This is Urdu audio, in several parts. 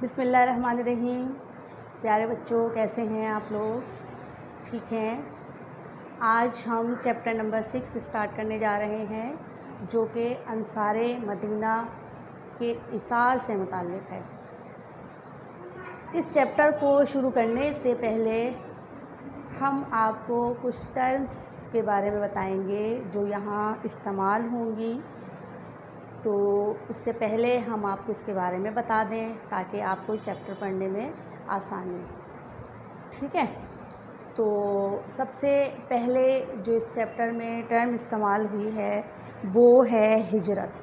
بسم اللہ الرحمن الرحیم۔ پیارے بچوں، کیسے ہیں آپ لوگ؟ ٹھیک ہیں؟ آج ہم چیپٹر نمبر 6 اسٹارٹ کرنے جا رہے ہیں، جو کہ انصار مدینہ کے اثار سے متعلق ہے۔ اس چیپٹر کو شروع کرنے سے پہلے ہم آپ کو کچھ ٹرمز کے بارے میں بتائیں گے جو یہاں استعمال ہوں گی، تو اس سے پہلے ہم آپ کو اس کے بارے میں بتا دیں تاکہ آپ کو چیپٹر پڑھنے میں آسانی۔ ٹھیک ہے؟ تو سب سے پہلے جو اس چیپٹر میں ٹرم استعمال ہوئی ہے وہ ہے ہجرت۔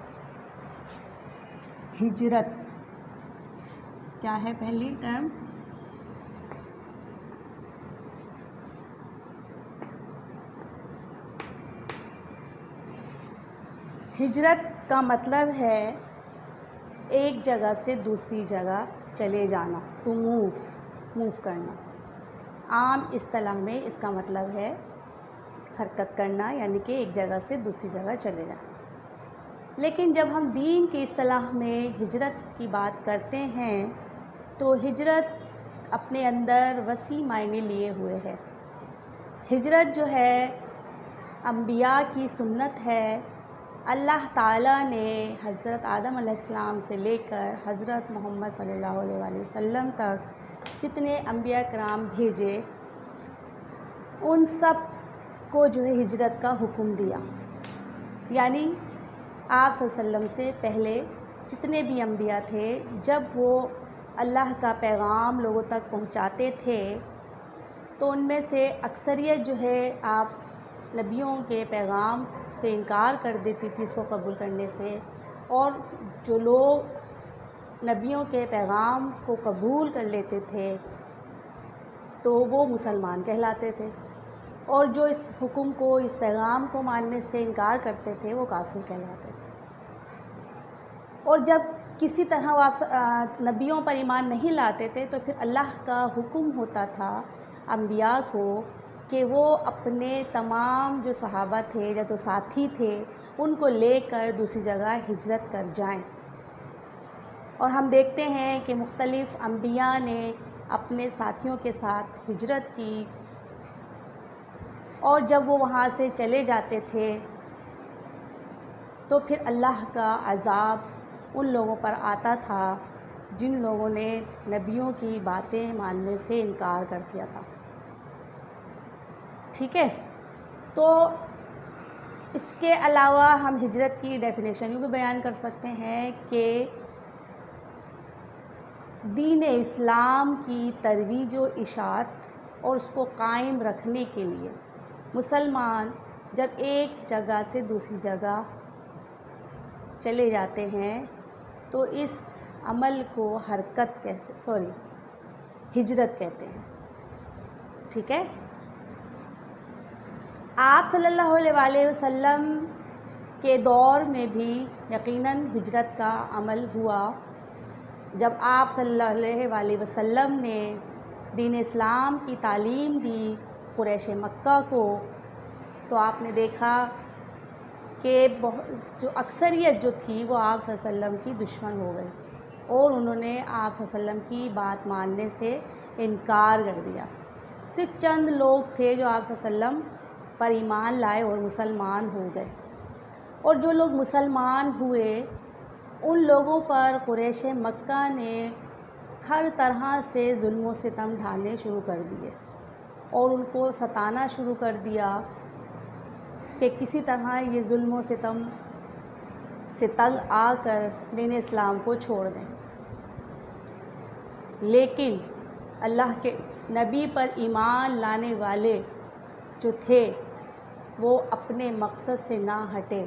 ہجرت کیا ہے پہلی ٹرم؟ ہجرت کا مطلب ہے ایک جگہ سے دوسری جگہ چلے جانا، ٹو موو کرنا۔ عام اصطلاح میں اس کا مطلب ہے حرکت کرنا، یعنی کہ ایک جگہ سے دوسری جگہ چلے جانا۔ لیکن جب ہم دین کی اصطلاح میں ہجرت کی بات کرتے ہیں تو ہجرت اپنے اندر وسیع معنی لیے ہوئے ہے۔ ہجرت جو ہے انبیاء کی سنت ہے۔ اللہ تعالیٰ نے حضرت آدم علیہ السلام سے لے کر حضرت محمد صلی اللہ علیہ وسلم تک جتنے انبیاء کرام بھیجے، ان سب کو جو ہے ہجرت کا حکم دیا۔ یعنی آپ صلی اللہ علیہ وسلم سے پہلے جتنے بھی انبیاء تھے، جب وہ اللہ کا پیغام لوگوں تک پہنچاتے تھے تو ان میں سے اکثریت جو ہے آپ نبیوں کے پیغام سے انکار کر دیتی تھی اس کو قبول کرنے سے، اور جو لوگ نبیوں کے پیغام کو قبول کر لیتے تھے تو وہ مسلمان کہلاتے تھے، اور جو اس حکم کو، اس پیغام کو ماننے سے انکار کرتے تھے وہ کافر کہلاتے تھے۔ اور جب کسی طرح وہ آپ نبیوں پر ایمان نہیں لاتے تھے تو پھر اللہ کا حکم ہوتا تھا انبیاء کو کہ وہ اپنے تمام جو صحابہ تھے یا جو ساتھی تھے ان کو لے کر دوسری جگہ ہجرت کر جائیں۔ اور ہم دیکھتے ہیں کہ مختلف انبیاء نے اپنے ساتھیوں کے ساتھ ہجرت کی، اور جب وہ وہاں سے چلے جاتے تھے تو پھر اللہ کا عذاب ان لوگوں پر آتا تھا جن لوگوں نے نبیوں کی باتیں ماننے سے انکار کر دیا تھا۔ ٹھیک ہے؟ تو اس کے علاوہ ہم ہجرت کی ڈیفینیشن بھی بیان کر سکتے ہیں کہ دین اسلام کی ترویج و اشاعت اور اس کو قائم رکھنے کے لیے مسلمان جب ایک جگہ سے دوسری جگہ چلے جاتے ہیں تو اس عمل کو ہجرت کہتے ہیں۔ ٹھیک ہے؟ آپ صلی اللہ علیہ وسلم کے دور میں بھی یقیناً ہجرت کا عمل ہوا۔ جب آپ صلی اللہ علیہ وسلم نے دین اسلام کی تعلیم دی قریش مکہ کو، تو آپ نے دیکھا کہ جو اکثریت جو تھی وہ آپ صلی اللہ علیہ وسلم کی دشمن ہو گئی، اور انہوں نے آپ صلی اللہ علیہ وسلم کی بات ماننے سے انکار کر دیا۔ صرف چند لوگ تھے جو آپ صلی اللہ علیہ وسلم پر ایمان لائے اور مسلمان ہو گئے، اور جو لوگ مسلمان ہوئے ان لوگوں پر قریش مکہ نے ہر طرح سے ظلم و ستم ڈھانے شروع کر دیے، اور ان کو ستانا شروع کر دیا کہ کسی طرح یہ ظلم و ستم سے تنگ آ کر دین اسلام کو چھوڑ دیں۔ لیکن اللہ کے نبی پر ایمان لانے والے جو تھے وہ اپنے مقصد سے نہ ہٹے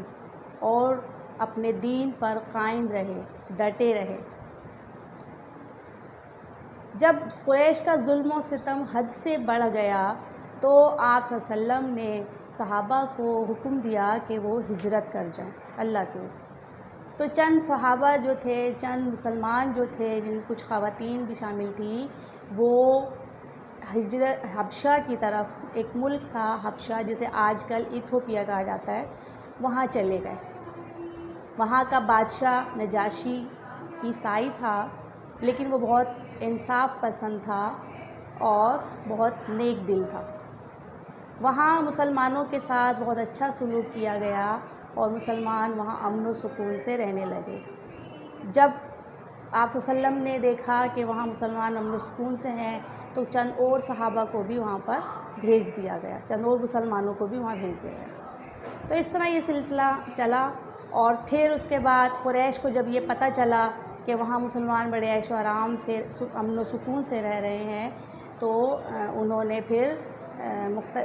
اور اپنے دین پر قائم رہے، ڈٹے رہے۔ جب قریش کا ظلم و ستم حد سے بڑھ گیا تو آپ صلی اللہ علیہ وسلم نے صحابہ کو حکم دیا کہ وہ ہجرت کر جائیں اللہ کے حکم۔ تو چند صحابہ جو تھے، چند مسلمان جو تھے، جن کچھ خواتین بھی شامل تھیں، وہ ہجرت حبشہ کی طرف، ایک ملک تھا حبشہ جسے آج کل ایتھوپیا کہا جاتا ہے، وہاں چلے گئے۔ وہاں کا بادشاہ نجاشی عیسائی تھا، لیکن وہ بہت انصاف پسند تھا اور بہت نیک دل تھا۔ وہاں مسلمانوں کے ساتھ بہت اچھا سلوک کیا گیا اور مسلمان وہاں امن و سکون سے رہنے لگے۔ جب آپ صلی اللہ علیہ وسلم نے دیکھا کہ وہاں مسلمان امن و سکون سے ہیں تو چند اور صحابہ کو بھی وہاں پر بھیج دیا گیا، چند اور مسلمانوں کو بھی وہاں بھیج دیا گیا۔ تو اس طرح یہ سلسلہ چلا، اور پھر اس کے بعد قریش کو جب یہ پتہ چلا کہ وہاں مسلمان بڑے عیش و آرام سے امن و سکون سے رہ رہے ہیں، تو انہوں نے پھر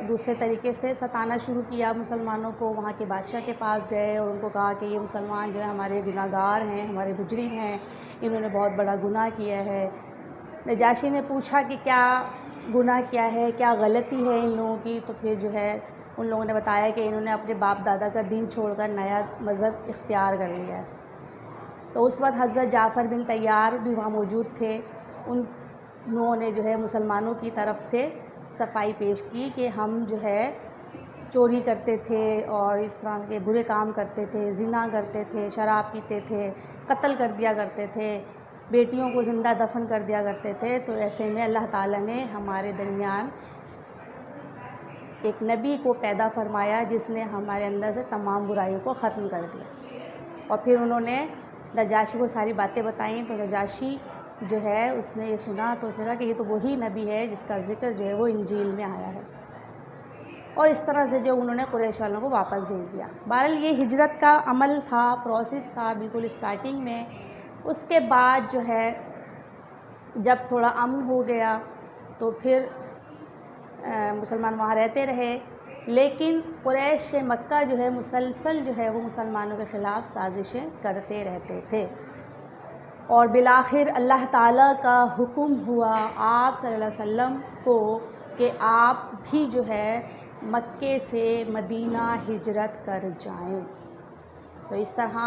دوسرے طریقے سے ستانا شروع کیا مسلمانوں کو۔ وہاں کے بادشاہ کے پاس گئے اور ان کو کہا کہ یہ مسلمان جو ہے ہمارے گناہ گار ہیں، ہمارے مجرم ہیں، انہوں نے بہت بڑا گناہ کیا ہے۔ نجاشی نے پوچھا کہ کیا گناہ کیا ہے، کیا غلطی ہے ان لوگوں کی، تو پھر جو ہے ان لوگوں نے بتایا کہ انہوں نے اپنے باپ دادا کا دین چھوڑ کر نیا مذہب اختیار کر لیا ہے۔ تو اس وقت حضرت جعفر بن طیار بھی وہاں موجود تھے، انہوں نے جو ہے مسلمانوں کی طرف سے صفائی پیش کی کہ ہم جو ہے چوری کرتے تھے اور اس طرح کے برے کام کرتے تھے، زنا کرتے تھے، شراب پیتے تھے، قتل کر دیا کرتے تھے، بیٹیوں کو زندہ دفن کر دیا کرتے تھے۔ تو ایسے میں اللہ تعالیٰ نے ہمارے درمیان ایک نبی کو پیدا فرمایا جس نے ہمارے اندر سے تمام برائیوں کو ختم کر دیا۔ اور پھر انہوں نے نجاشی کو ساری باتیں بتائیں، تو نجاشی جو ہے اس نے یہ سنا تو اس نے کہا کہ یہ تو وہی نبی ہے جس کا ذکر جو ہے وہ انجیل میں آیا ہے، اور اس طرح سے جو انہوں نے قریش والوں کو واپس بھیج دیا۔ بہرحال یہ ہجرت کا عمل تھا، پروسیس تھا بالکل اسٹارٹنگ میں۔ اس کے بعد جو ہے جب تھوڑا امن ہو گیا تو پھر مسلمان وہاں رہتے رہے، لیکن قریش مکہ جو ہے مسلسل جو ہے وہ مسلمانوں کے خلاف سازشیں کرتے رہتے تھے، اور بالآخر اللہ تعالیٰ کا حکم ہوا آپ صلی اللہ علیہ وسلم کو کہ آپ بھی جو ہے مکے سے مدینہ ہجرت کر جائیں۔ تو اس طرح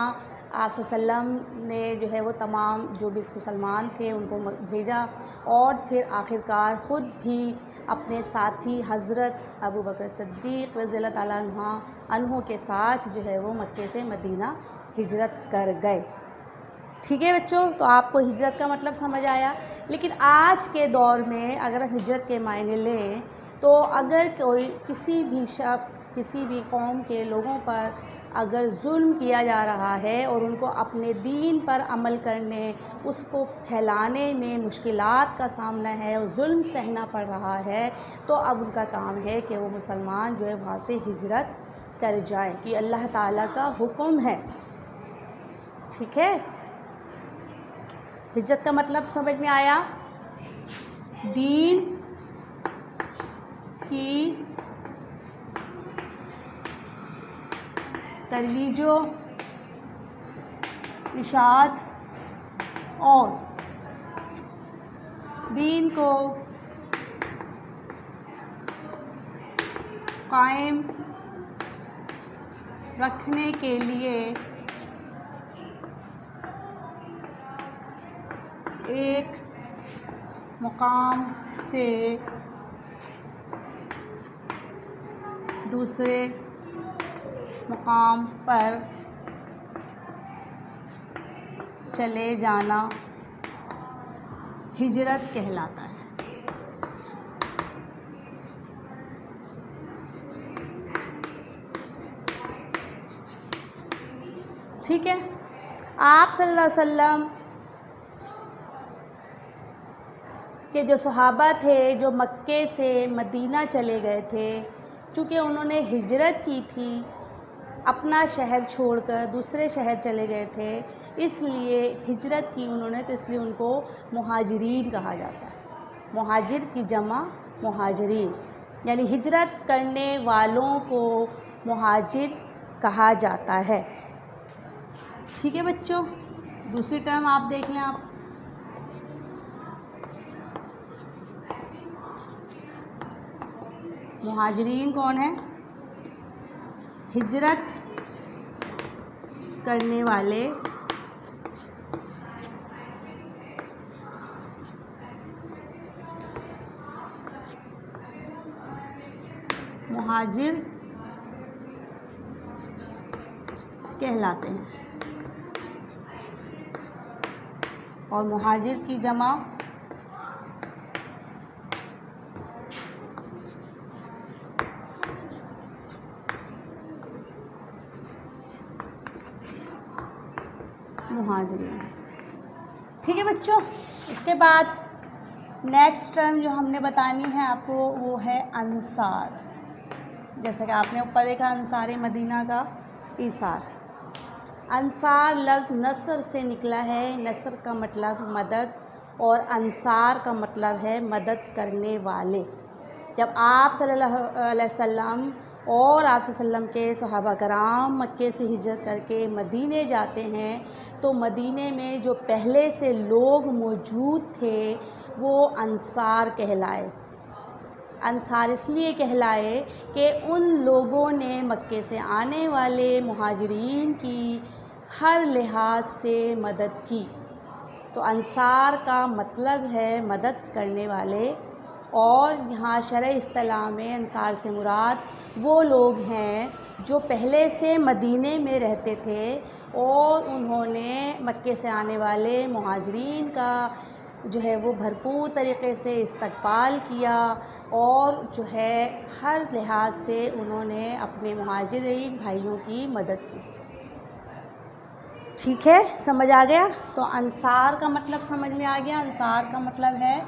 آپ صلی اللہ علیہ وسلم نے جو ہے وہ تمام جو بھی مسلمان تھے ان کو بھیجا، اور پھر آخرکار خود بھی اپنے ساتھی حضرت ابو بکر صدیق رضی اللہ تعالیٰ عنہ کے ساتھ جو ہے وہ مکے سے مدینہ ہجرت کر گئے۔ ٹھیک ہے بچوں، تو آپ کو ہجرت کا مطلب سمجھ آیا۔ لیکن آج کے دور میں اگر ہم ہجرت کے معنی لیں تو اگر کوئی کسی بھی شخص کسی بھی قوم کے لوگوں پر اگر ظلم کیا جا رہا ہے اور ان کو اپنے دین پر عمل کرنے، اس کو پھیلانے میں مشکلات کا سامنا ہے اور ظلم سہنا پڑ رہا ہے، تو اب ان کا کام ہے کہ وہ مسلمان جو ہے وہاں سے ہجرت کر جائیں، کہ اللہ تعالیٰ کا حکم ہے۔ ٹھیک ہے، ہجرت کا مطلب سمجھ میں آیا؟ دین کی ترویج و اشاعت اور دین کو قائم رکھنے کے لیے ایک مقام سے دوسرے مقام پر چلے جانا ہجرت کہلاتا ہے۔ ٹھیک ہے، آپ صلی اللہ علیہ وسلم کہ جو صحابہ تھے جو مکے سے مدینہ چلے گئے تھے، چونکہ انہوں نے ہجرت کی تھی، اپنا شہر چھوڑ کر دوسرے شہر چلے گئے تھے، اس لیے ہجرت کی انہوں نے، تو اس لیے ان کو مہاجرین کہا جاتا ہے۔ مہاجر کی جمع مہاجرین، یعنی ہجرت کرنے والوں کو مہاجر کہا جاتا ہے۔ ٹھیک ہے بچوں، دوسری ٹرم آپ دیکھ لیں۔ آپ مہاجرین کون ہیں؟ ہجرت کرنے والے مہاجر کہلاتے ہیں۔ اور مہاجر کی جمع مہاجرین. ٹھیک ہے بچوں. اس کے بعد نیکسٹ ٹرم جو ہم نے بتانی ہے آپ کو وہ ہے انصار. جیسا کہ آپ نے اوپر دیکھا انصار مدینہ کا ایثار. انصار لفظ نصر سے نکلا ہے. نصر کا مطلب مدد اور انصار کا مطلب ہے مدد کرنے والے. جب آپ صلی اللہ علیہ وسلم اور آپ صلی اللہ علیہ وسلم کے صحابہ کرام مکے سے ہجرت کر کے مدینے جاتے ہیں تو مدینے میں جو پہلے سے لوگ موجود تھے وہ انصار کہلائے. انصار اس لیے کہلائے کہ ان لوگوں نے مکے سے آنے والے مہاجرین کی ہر لحاظ سے مدد کی. تو انصار کا مطلب ہے مدد کرنے والے. اور یہاں شرع اصطلاح میں انصار سے مراد وہ لوگ ہیں جو پہلے سے مدینے میں رہتے تھے اور انہوں نے مکے سے آنے والے مہاجرین کا جو ہے وہ بھرپور طریقے سے استقبال کیا اور جو ہے ہر لحاظ سے انہوں نے اپنے مہاجرین بھائیوں کی مدد کی. ٹھیک ہے, سمجھ آ گیا؟ تو انصار کا مطلب سمجھ میں آ گیا. انصار کا مطلب ہے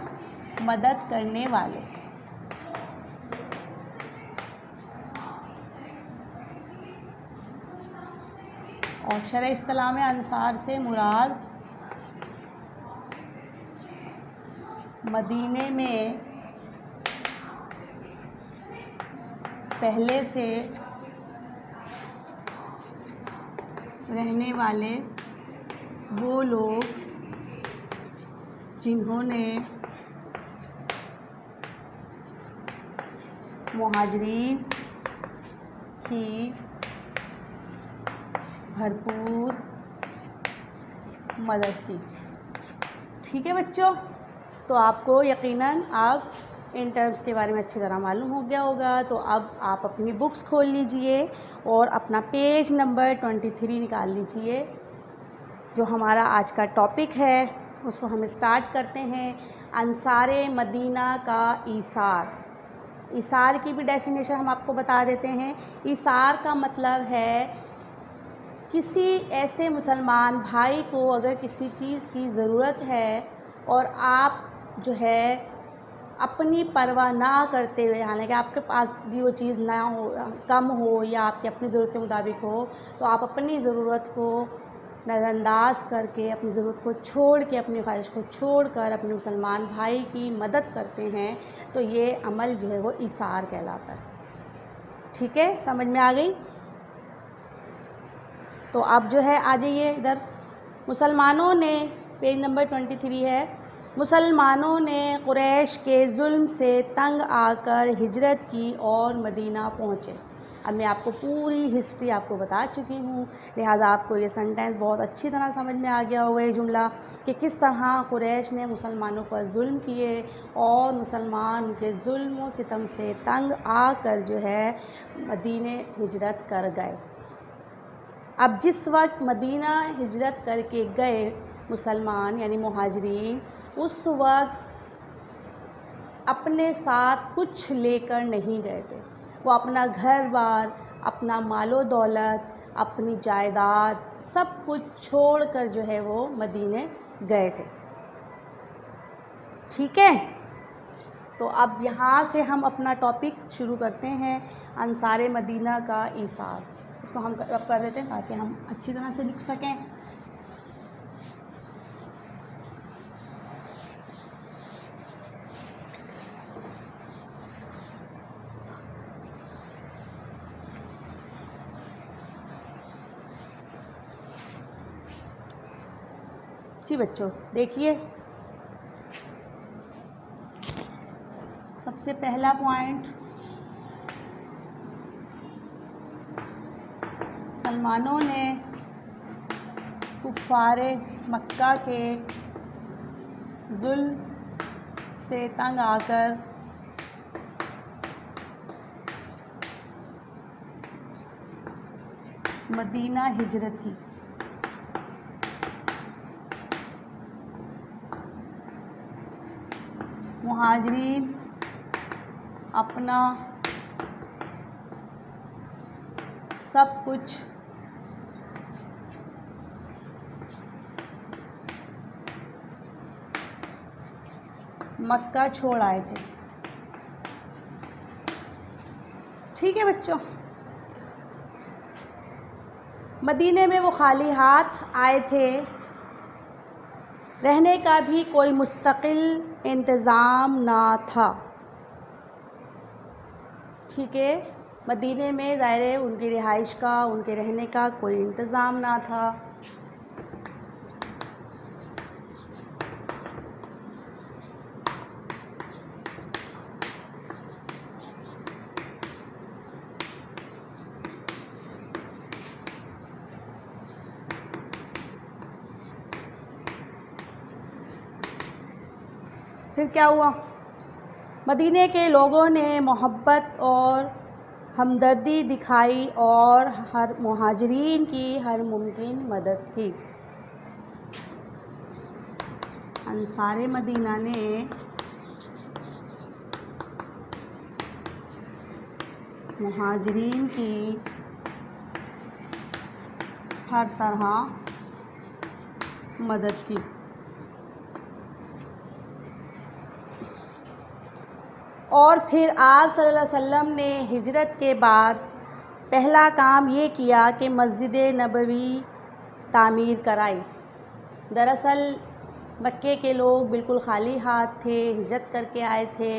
مدد کرنے والے. اور شرع اصطلاح میں انصار سے مراد مدینے میں پہلے سے رہنے والے وہ لوگ جنہوں نے مہاجرین کی بھرپور مدد کی. ٹھیک ہے بچوں, تو آپ کو یقیناً اب ان ٹرمز کے بارے میں اچھی طرح معلوم ہو گیا ہوگا. تو اب آپ اپنی بکس کھول لیجئے اور اپنا پیج نمبر 23 نکال لیجئے. جو ہمارا آج کا ٹاپک ہے اس کو ہم اسٹارٹ کرتے ہیں. انصار مدینہ کا ایثار. ایثار کی بھی ڈیفینیشن ہم آپ کو بتا دیتے ہیں. ایثار کا مطلب ہے کسی ایسے مسلمان بھائی کو اگر کسی چیز کی ضرورت ہے اور آپ جو ہے اپنی پرواہ نہ کرتے ہوئے, حالانکہ آپ کے پاس بھی وہ چیز نہ ہو, کم ہو یا آپ کی اپنی ضرورت کے مطابق ہو, تو آپ اپنی ضرورت کو نظر انداز کر کے, اپنی ضرورت کو چھوڑ کے, اپنی خواہش کو چھوڑ کر اپنے مسلمان بھائی کی مدد کرتے ہیں تو یہ عمل جو ہے وہ ایثار کہلاتا ہے. ٹھیک ہے, سمجھ میں آ گئی؟ تو اب جو ہے آ جائیے ادھر. مسلمانوں نے, پیج نمبر 23 ہے, مسلمانوں نے قریش کے ظلم سے تنگ آ کر ہجرت کی اور مدینہ پہنچے. اب میں آپ کو پوری ہسٹری آپ کو بتا چکی ہوں, لہٰذا آپ کو یہ سینٹینس بہت اچھی طرح سمجھ میں آ گیا ہوگا, یہ جملہ, کہ کس طرح قریش نے مسلمانوں پر ظلم کیے اور مسلمان ان کے ظلم و ستم سے تنگ آ کر جو ہے مدینے ہجرت کر گئے. اب جس وقت مدینہ ہجرت کر کے گئے مسلمان یعنی مہاجرین, اس وقت اپنے ساتھ کچھ لے کر نہیں گئے تھے. وہ اپنا گھر بار, اپنا مال و دولت, اپنی جائیداد سب کچھ چھوڑ کر جو ہے وہ مدینے گئے تھے. ٹھیک ہے, تو اب یہاں سے ہم اپنا ٹاپک شروع کرتے ہیں, انصار مدینہ کا ایثار. اس کو ہم رب کر دیتے ہیں تاکہ ہم اچھی طرح سے لکھ سکیں. جی بچوں دیکھیے, سب سے پہلا پوائنٹ, مسلمانوں نے کفار مکہ کے ظلم سے تنگ آ کر مدینہ ہجرت کی. مہاجرین اپنا سب کچھ مکہ چھوڑ آئے تھے. ٹھیک ہے بچوں، مدینے میں وہ خالی ہاتھ آئے تھے، رہنے کا بھی کوئی مستقل انتظام نہ تھا. ٹھیک ہے، مدینے میں ظاہر ہے ان کی رہائش کا، ان کے رہنے کا کوئی انتظام نہ تھا. پھر کیا ہوا؟ مدینے کے لوگوں نے محبت اور ہمدردی دکھائی اور ہر مہاجرین کی ہر ممکن مدد کی. انصار مدینہ نے مہاجرین کی ہر طرح مدد کی. اور پھر آپ صلی اللہ علیہ وسلم نے ہجرت کے بعد پہلا کام یہ کیا کہ مسجد نبوی تعمیر کرائی. دراصل مکے کے لوگ بالکل خالی ہاتھ تھے، ہجرت کر کے آئے تھے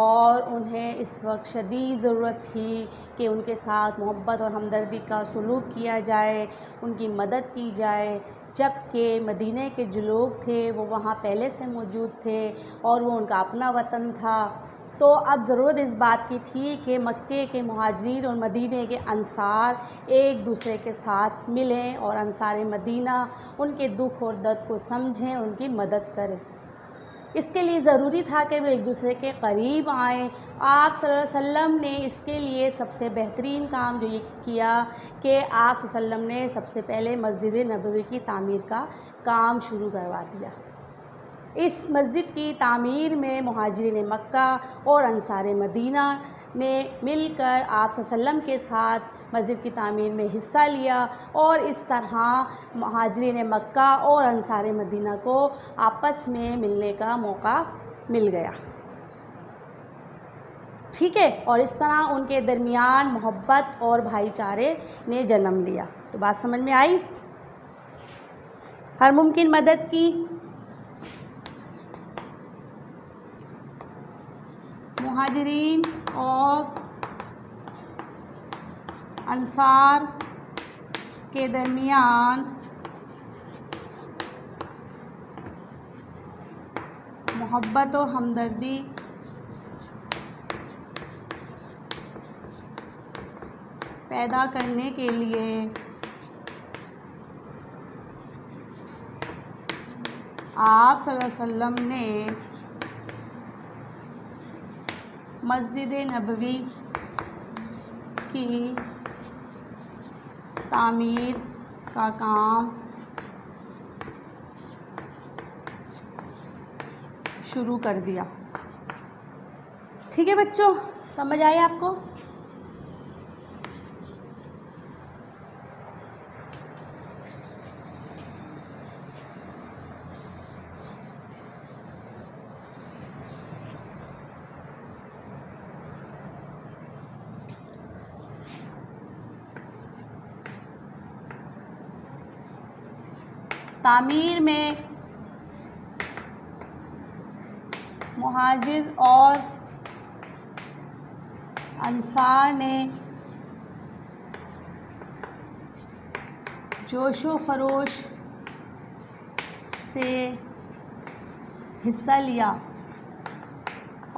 اور انہیں اس وقت شدید ضرورت تھی کہ ان کے ساتھ محبت اور ہمدردی کا سلوک کیا جائے، ان کی مدد کی جائے. جبکہ مدینے کے جو لوگ تھے وہ وہاں پہلے سے موجود تھے اور وہ ان کا اپنا وطن تھا، تو اب ضرورت اس بات کی تھی کہ مکے کے مہاجرین اور مدینے کے انصار ایک دوسرے کے ساتھ ملیں اور انصار مدینہ ان کے دکھ اور درد کو سمجھیں، ان کی مدد کریں. اس کے لیے ضروری تھا کہ وہ ایک دوسرے کے قریب آئیں. آپ صلی اللہ علیہ وسلم نے اس کے لیے سب سے بہترین کام جو یہ کیا کہ آپ صلی اللہ علیہ وسلم نے سب سے پہلے مسجد نبوی کی تعمیر کا کام شروع کروا دیا. اس مسجد کی تعمیر میں مہاجرین مکہ اور انصار مدینہ نے مل کر آپ صلی اللہ علیہ وسلم کے ساتھ مسجد کی تعمیر میں حصہ لیا اور اس طرح مہاجرین مکہ اور انصار مدینہ کو آپس میں ملنے کا موقع مل گیا. ٹھیک ہے، اور اس طرح ان کے درمیان محبت اور بھائی چارے نے جنم لیا. تو بات سمجھ میں آئی؟ ہر ممکن مدد کی. مہاجرین اور انصار کے درمیان محبت و ہمدردی پیدا کرنے کے لیے آپ صلی اللہ علیہ وسلم نے مسجد نبوی کی تعمیر کا کام شروع کر دیا. ٹھیک ہے بچوں، سمجھ آئے آپ کو؟ تعمیر میں مہاجر اور انصار نے جوش و خروش سے حصہ لیا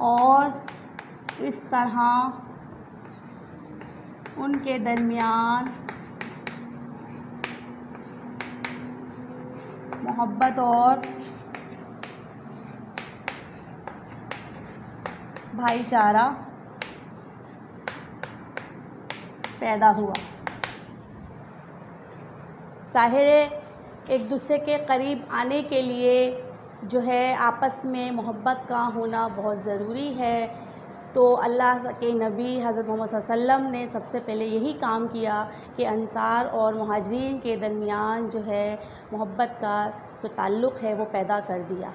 اور اس طرح ان کے درمیان محبت اور بھائی چارہ پیدا ہوا. ظاہر ہے ایک دوسرے کے قریب آنے کے لیے جو ہے آپس میں محبت کا ہونا بہت ضروری ہے. تو اللہ کے نبی حضرت محمد صلی اللہ علیہ وسلم نے سب سے پہلے یہی کام کیا کہ انصار اور مہاجرین کے درمیان جو ہے محبت کا جو تعلق ہے وہ پیدا کر دیا.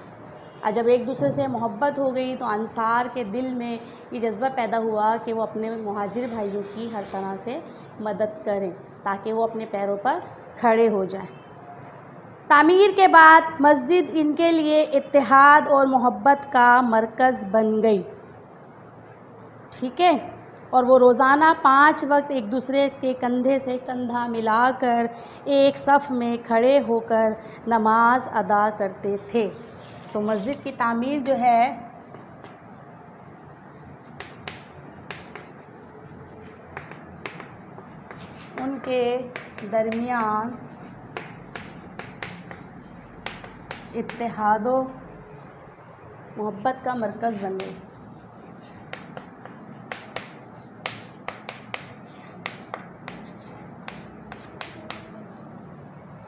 اور جب ایک دوسرے سے محبت ہو گئی تو انصار کے دل میں یہ جذبہ پیدا ہوا کہ وہ اپنے مہاجر بھائیوں کی ہر طرح سے مدد کریں تاکہ وہ اپنے پیروں پر کھڑے ہو جائیں. تعمیر کے بعد مسجد ان کے لیے اتحاد اور محبت کا مرکز بن گئی. ٹھیک ہے، اور وہ روزانہ 5 وقت ایک دوسرے کے کندھے سے کندھا ملا کر ایک صف میں کھڑے ہو کر نماز ادا کرتے تھے. تو مسجد کی تعمیر جو ہے ان کے درمیان اتحاد و محبت کا مرکز بن گئی.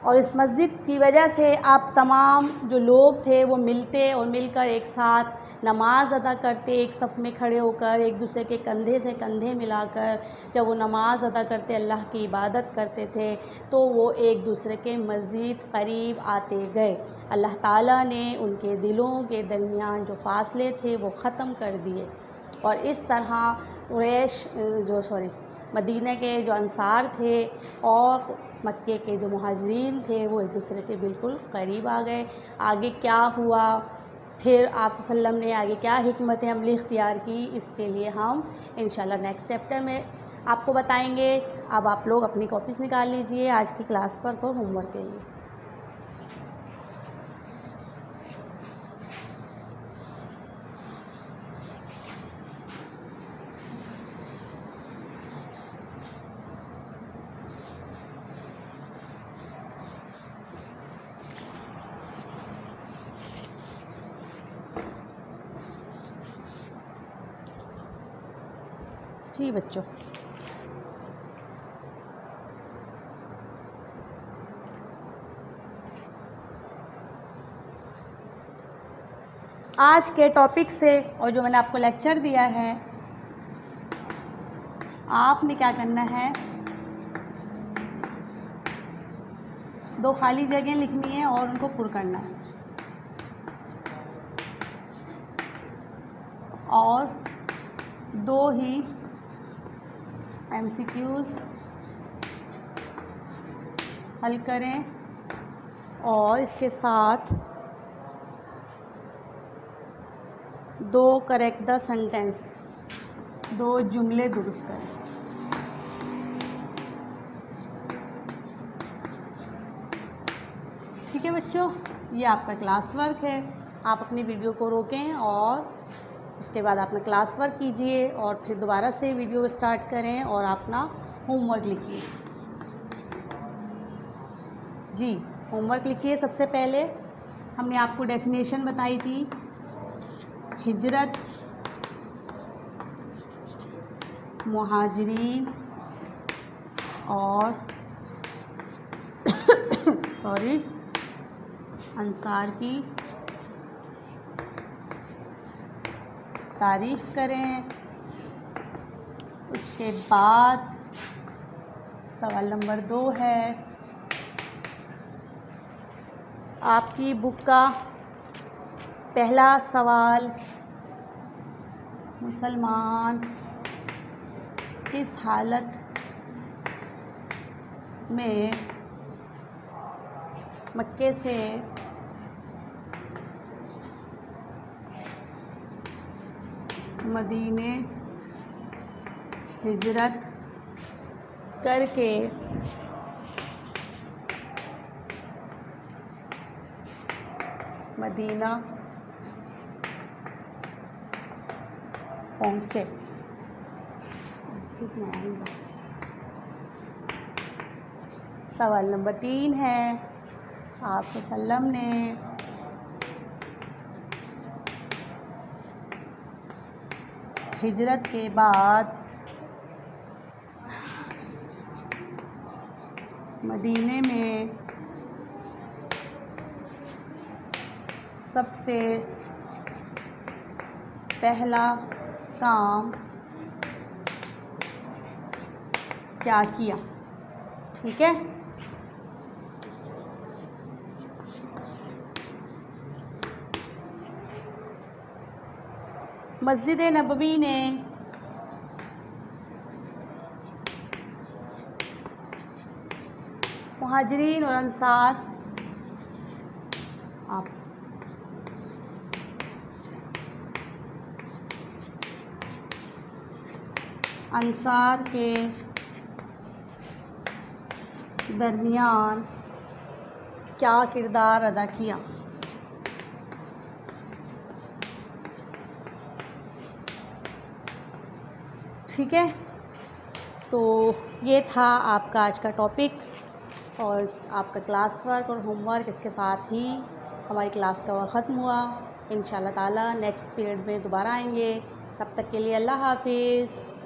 اور اس مسجد کی وجہ سے آپ تمام جو لوگ تھے وہ ملتے اور مل کر ایک ساتھ نماز ادا کرتے، ایک صف میں کھڑے ہو کر ایک دوسرے کے کندھے سے کندھے ملا کر جب وہ نماز ادا کرتے، اللہ کی عبادت کرتے تھے تو وہ ایک دوسرے کے مزید قریب آتے گئے. اللہ تعالیٰ نے ان کے دلوں کے درمیان جو فاصلے تھے وہ ختم کر دیے، اور اس طرح مدینہ کے جو انصار تھے اور مکے کے جو مہاجرین تھے وہ ایک دوسرے کے بالکل قریب آ گئے. آگے کیا ہوا، پھر آپ صلی اللہ علیہ وسلم نے آگے کیا حکمت عملی اختیار کی، اس کے لیے ہم انشاءاللہ نیکسٹ چیپٹر میں آپ کو بتائیں گے. اب آپ لوگ اپنی کاپیز نکال لیجئے آج کی کلاس پر ہوم ورک کے لیے. جی بچوں، آج کے ٹاپک سے اور جو میں نے آپ کو لیکچر دیا ہے، آپ نے کیا کرنا ہے، 2 خالی جگہیں لکھنی ہیں اور ان کو پر کرنا ہے، اور 2 ہی MCQs حل کریں، اور اس کے ساتھ 2 کریکٹ دا سینٹینس، 2 جملے درست کریں. ٹھیک ہے بچوں، یہ آپ کا کلاس ورک ہے. آپ اپنی ویڈیو کو روکیں اور اس کے بعد اپنا کلاس ورک کیجئے، اور پھر دوبارہ سے ویڈیو اسٹارٹ کریں اور اپنا ہوم ورک لکھیے. جی، ہوم ورک لکھیے. سب سے پہلے ہم نے آپ کو ڈیفینیشن بتائی تھی، ہجرت، مہاجرین اور انصار کی تعریف کریں. اس کے بعد سوال نمبر 2 ہے، آپ کی بک کا پہلا سوال، مسلمان کس حالت میں مکے سے مدینے ہجرت کر کے مدینہ پہنچے. سوال نمبر 3 ہے، آپ صلی اللہ علیہ وسلم نے ہجرت کے بعد مدینے میں سب سے پہلا کام کیا کیا. ٹھیک ہے. مسجد نبوی نے مہاجرین اور انصار کے درمیان کیا کردار ادا کیا. ٹھیک ہے. تو یہ تھا آپ کا آج کا ٹاپک اور آپ کا کلاس ورک اور ہوم ورک. اس کے ساتھ ہی ہماری کلاس کا وقت ختم ہوا. انشاءاللہ تعالی نیکسٹ پیریڈ میں دوبارہ آئیں گے. تب تک کے لیے اللہ حافظ.